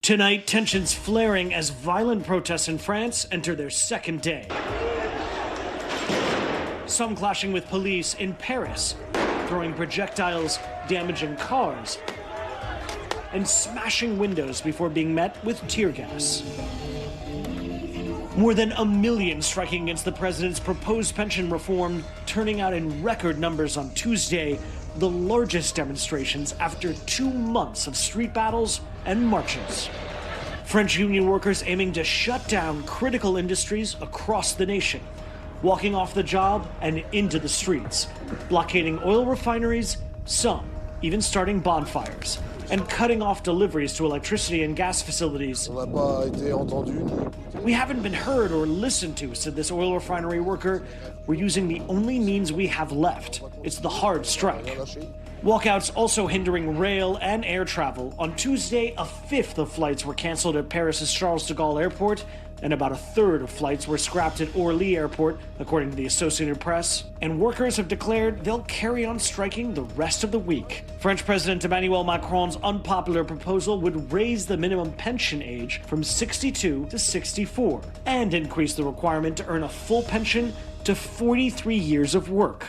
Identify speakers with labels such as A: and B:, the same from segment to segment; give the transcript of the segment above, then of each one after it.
A: Tonight, tensions flaring as violent protests in France enter their second day. Some clashing with police in Paris, throwing projectiles, damaging cars, and smashing windows before being met with tear gas. More than 1 million striking against the president's proposed pension reform, turning out in record numbers on Tuesday, the largest demonstrations after 2 months of street battles and marches. French union workers aiming to shut down critical industries across the nation, walking off the job and into the streets, blockading oil refineries, some even starting bonfires, and cutting off deliveries to electricity and gas facilities. We haven't been heard or listened to, said this oil refinery worker. We're using the only means we have left. It's the hard strike. Walkouts also hindering rail and air travel. On Tuesday, a fifth of flights were canceled at Paris's Charles de Gaulle Airport, and about a third of flights were scrapped at Orly Airport, according to the Associated Press. And workers have declared they'll carry on striking the rest of the week. French President Emmanuel Macron's unpopular proposal would raise the minimum pension age from 62 to 64 and increase the requirement to earn a full pension to 43 years of work.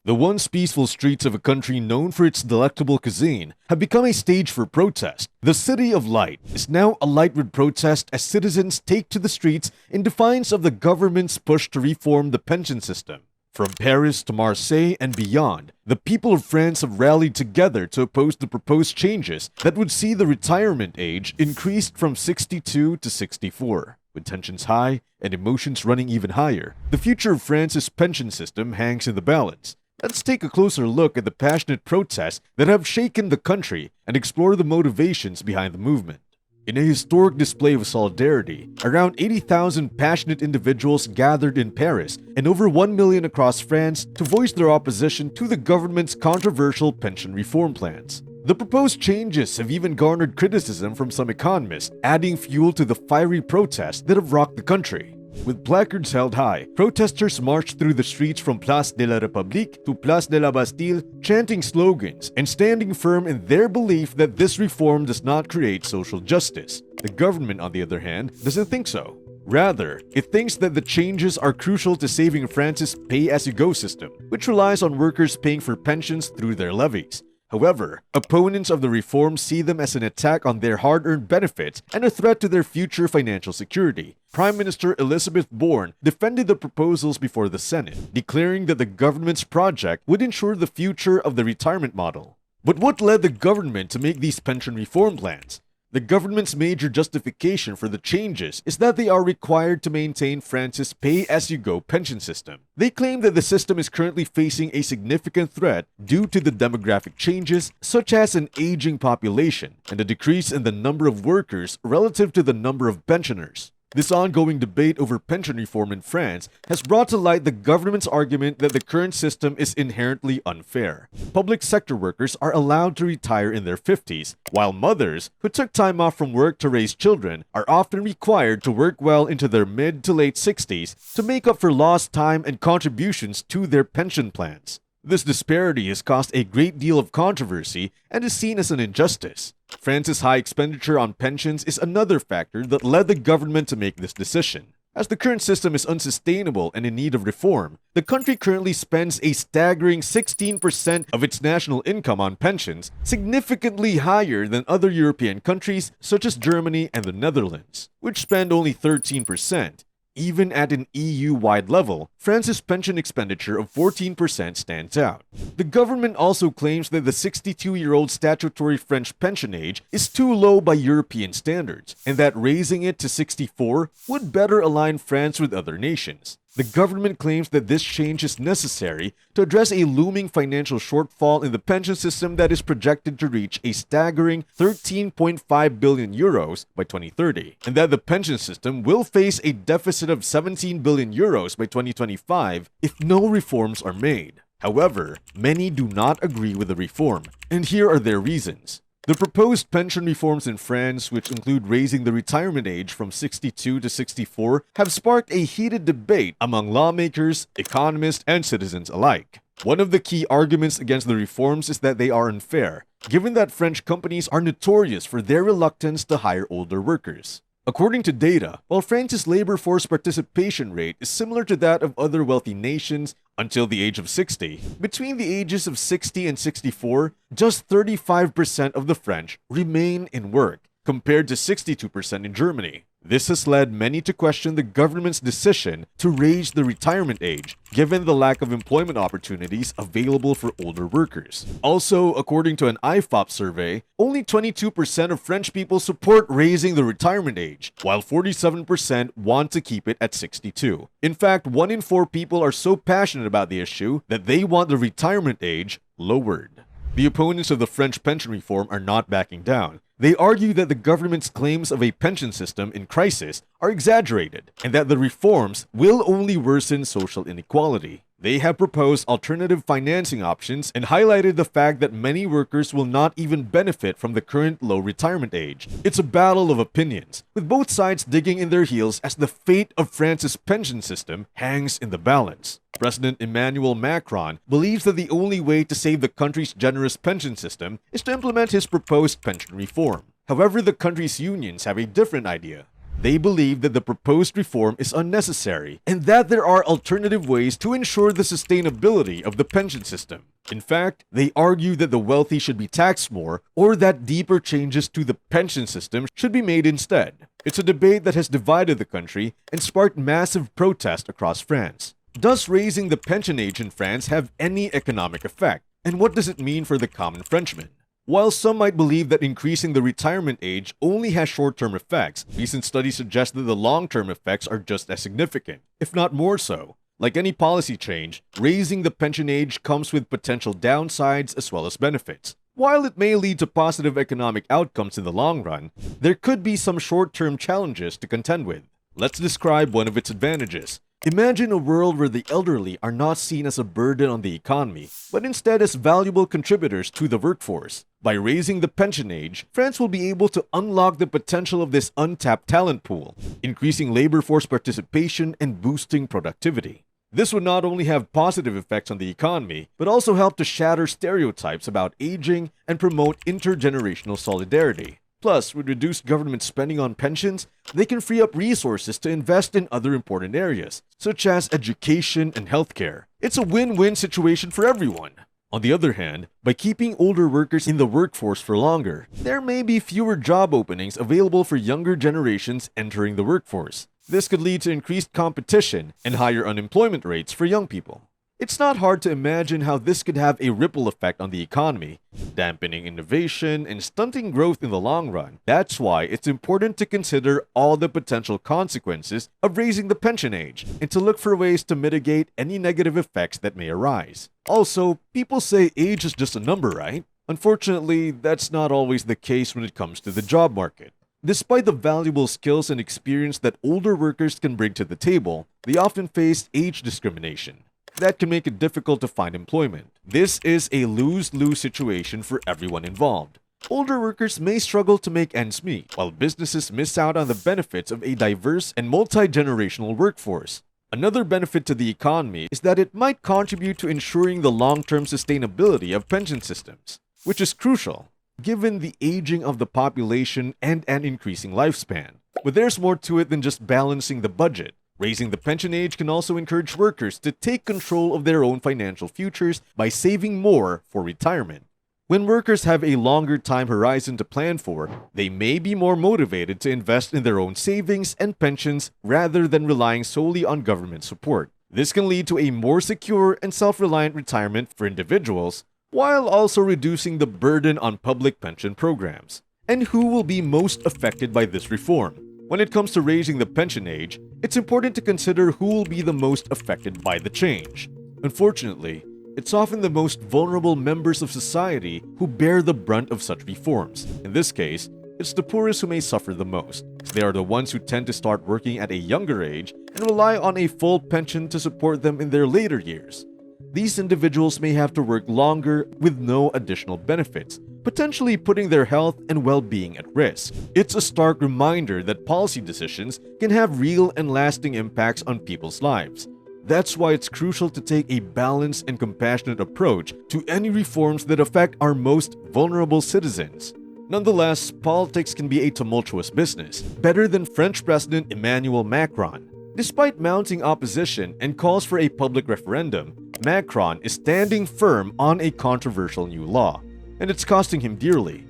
B: The once peaceful streets of a country known for its delectable cuisine have become a stage for protest. The city of light is now alight with protest as citizens take to the streets in defiance of the government's push to reform the pension system. From Paris to Marseille and beyond, the people of France have rallied together to oppose the proposed changes that would see the retirement age increased from 62 to 64. With tensions high and emotions running even higher, the future of France's pension system hangs in the balance. Let's take a closer look at the passionate protests that have shaken the country and explore the motivations behind the movement. In a historic display of solidarity, around 80,000 passionate individuals gathered in Paris and over 1 million across France to voice their opposition to the government's controversial pension reform plans. The proposed changes have even garnered criticism from some economists, adding fuel to the fiery protests that have rocked the country. With placards held high, protesters marched through the streets from Place de la République to Place de la Bastille, chanting slogans and standing firm in their belief that this reform does not create social justice. The government, on the other hand, doesn't think so. Rather, it thinks that the changes are crucial to saving France's pay-as-you-go system, which relies on workers paying for pensions through their levies. However, opponents of the reform see them as an attack on their hard-earned benefits and a threat to their future financial security. Prime Minister Elisabeth Borne defended the proposals before the Senate, declaring that the government's project would ensure the future of the retirement model. But what led the government to make these pension reform plans? The government's major justification for the changes is that they are required to maintain France's pay-as-you-go pension system. They claim that the system is currently facing a significant threat due to the demographic changes, such as an aging population and a decrease in the number of workers relative to the number of pensioners. This ongoing debate over pension reform in France has brought to light the government's argument that the current system is inherently unfair. Public sector workers are allowed to retire in their 50s, while mothers who took time off from work to raise children are often required to work well into their mid to late 60s to make up for lost time and contributions to their pension plans. This disparity has caused a great deal of controversy and is seen as an injustice. France's high expenditure on pensions is another factor that led the government to make this decision. As the current system is unsustainable and in need of reform, the country currently spends a staggering 16% of its national income on pensions, significantly higher than other European countries such as Germany and the Netherlands, which spend only 13%. Even at an EU-wide level, France's pension expenditure of 14% stands out. The government also claims that the 62-year-old statutory French pension age is too low by European standards, and that raising it to 64 would better align France with other nations. The government claims that this change is necessary to address a looming financial shortfall in the pension system that is projected to reach a staggering 13.5 billion euros by 2030, and that the pension system will face a deficit of 17 billion euros by 2025 if no reforms are made. However, many do not agree with the reform, and here are their reasons. The proposed pension reforms in France, which include raising the retirement age from 62 to 64, have sparked a heated debate among lawmakers, economists, and citizens alike. One of the key arguments against the reforms is that they are unfair. given that French companies are notorious for their reluctance to hire older workers. According to data, while France's labor force participation rate is similar to that of other wealthy nations until the age of 60, between the ages of 60 and 64, just 35% of the French remain in work, compared to 62% in Germany. This has led many to question the government's decision to raise the retirement age, given the lack of employment opportunities available for older workers. Also, according to an IFOP survey, only 22% of French people support raising the retirement age, while 47% want to keep it at 62. In fact, 1 in 4 people are so passionate about the issue that they want the retirement age lowered. The opponents of the French pension reform are not backing down. They argue that the government's claims of a pension system in crisis are exaggerated and that the reforms will only worsen social inequality. They have proposed alternative financing options and highlighted the fact that many workers will not even benefit from the current low retirement age. It's a battle of opinions, with both sides digging in their heels as the fate of France's pension system hangs in the balance. President Emmanuel Macron believes that the only way to save the country's generous pension system is to implement his proposed pension reform. However, the country's unions have a different idea. They believe that the proposed reform is unnecessary and that there are alternative ways to ensure the sustainability of the pension system. In fact, they argue that the wealthy should be taxed more or that deeper changes to the pension system should be made instead. It's a debate that has divided the country and sparked massive protest across France. Does raising the pension age in France have any economic effect? And what does it mean for the common Frenchman? While some might believe that increasing the retirement age only has short-term effects, recent studies suggest that the long-term effects are just as significant, if not more so. Like any policy change, raising the pension age comes with potential downsides as well as benefits. While it may lead to positive economic outcomes in the long run, there could be some short-term challenges to contend with. Let's describe one of its advantages. Imagine a world where the elderly are not seen as a burden on the economy, but instead as valuable contributors to the workforce. By raising the pension age, France will be able to unlock the potential of this untapped talent pool, increasing labor force participation and boosting productivity. This would not only have positive effects on the economy, but also help to shatter stereotypes about aging and promote intergenerational solidarity. Plus, with reduced government spending on pensions, they can free up resources to invest in other important areas, such as education and healthcare. It's a win-win situation for everyone. On the other hand, by keeping older workers in the workforce for longer, there may be fewer job openings available for younger generations entering the workforce. This could lead to increased competition and higher unemployment rates for young people. It's not hard to imagine how this could have a ripple effect on the economy, dampening innovation and stunting growth in the long run. That's why it's important to consider all the potential consequences of raising the pension age and to look for ways to mitigate any negative effects that may arise. Also, people say age is just a number, right? Unfortunately, that's not always the case when it comes to the job market. Despite the valuable skills and experience that older workers can bring to the table, they often face age discrimination. That can make it difficult to find employment. This is a lose-lose situation for everyone involved. Older workers may struggle to make ends meet, while businesses miss out on the benefits of a diverse and multi-generational workforce. Another benefit to the economy is that it might contribute to ensuring the long-term sustainability of pension systems, which is crucial, given the aging of the population and an increasing lifespan. But there's more to it than just balancing the budget. Raising the pension age can also encourage workers to take control of their own financial futures by saving more for retirement. When workers have a longer time horizon to plan for, they may be more motivated to invest in their own savings and pensions rather than relying solely on government support. This can lead to a more secure and self-reliant retirement for individuals, while also reducing the burden on public pension programs. And who will be most affected by this reform? When it comes to raising the pension age, it's important to consider who will be the most affected by the change. Unfortunately, it's often the most vulnerable members of society who bear the brunt of such reforms. In this case, it's the poorest who may suffer the most. They are the ones who tend to start working at a younger age and rely on a full pension to support them in their later years. These individuals may have to work longer with no additional benefits, potentially putting their health and well-being at risk. It's a stark reminder that policy decisions can have real and lasting impacts on people's lives. That's why it's crucial to take a balanced and compassionate approach to any reforms that affect our most vulnerable citizens. Nonetheless, politics can be a tumultuous business, better than French President Emmanuel Macron. Despite mounting opposition and calls for a public referendum, Macron is standing firm on a controversial new law, and it's costing him dearly.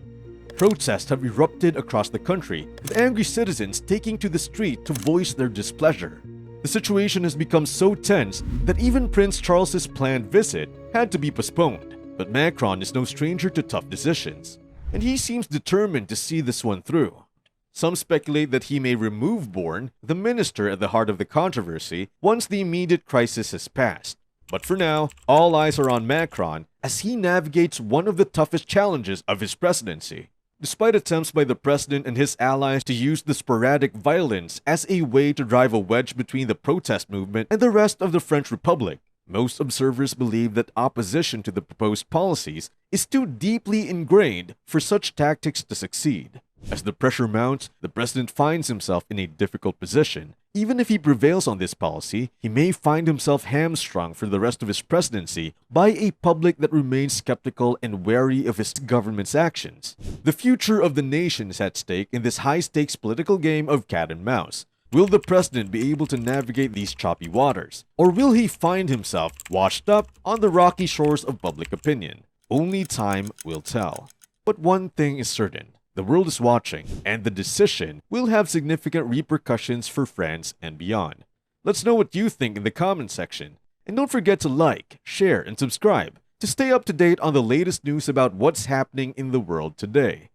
B: Protests have erupted across the country, with angry citizens taking to the street to voice their displeasure. The situation has become so tense that even Prince Charles's planned visit had to be postponed. But Macron is no stranger to tough decisions, and he seems determined to see this one through. Some speculate that he may remove Bourne, the minister at the heart of the controversy, once the immediate crisis has passed. But for now, all eyes are on Macron as he navigates one of the toughest challenges of his presidency. Despite attempts by the president and his allies to use the sporadic violence as a way to drive a wedge between the protest movement and the rest of the French Republic, most observers believe that opposition to the proposed policies is too deeply ingrained for such tactics to succeed. As the pressure mounts, the president finds himself in a difficult position. Even if he prevails on this policy, he may find himself hamstrung for the rest of his presidency by a public that remains skeptical and wary of his government's actions. The future of the nation is at stake in this high-stakes political game of cat and mouse. Will the president be able to navigate these choppy waters? Or will he find himself washed up on the rocky shores of public opinion? Only time will tell. But one thing is certain. The world is watching, and the decision will have significant repercussions for France and beyond. Let's know what you think in the comment section. And don't forget to like, share, and subscribe to stay up to date on the latest news about what's happening in the world today.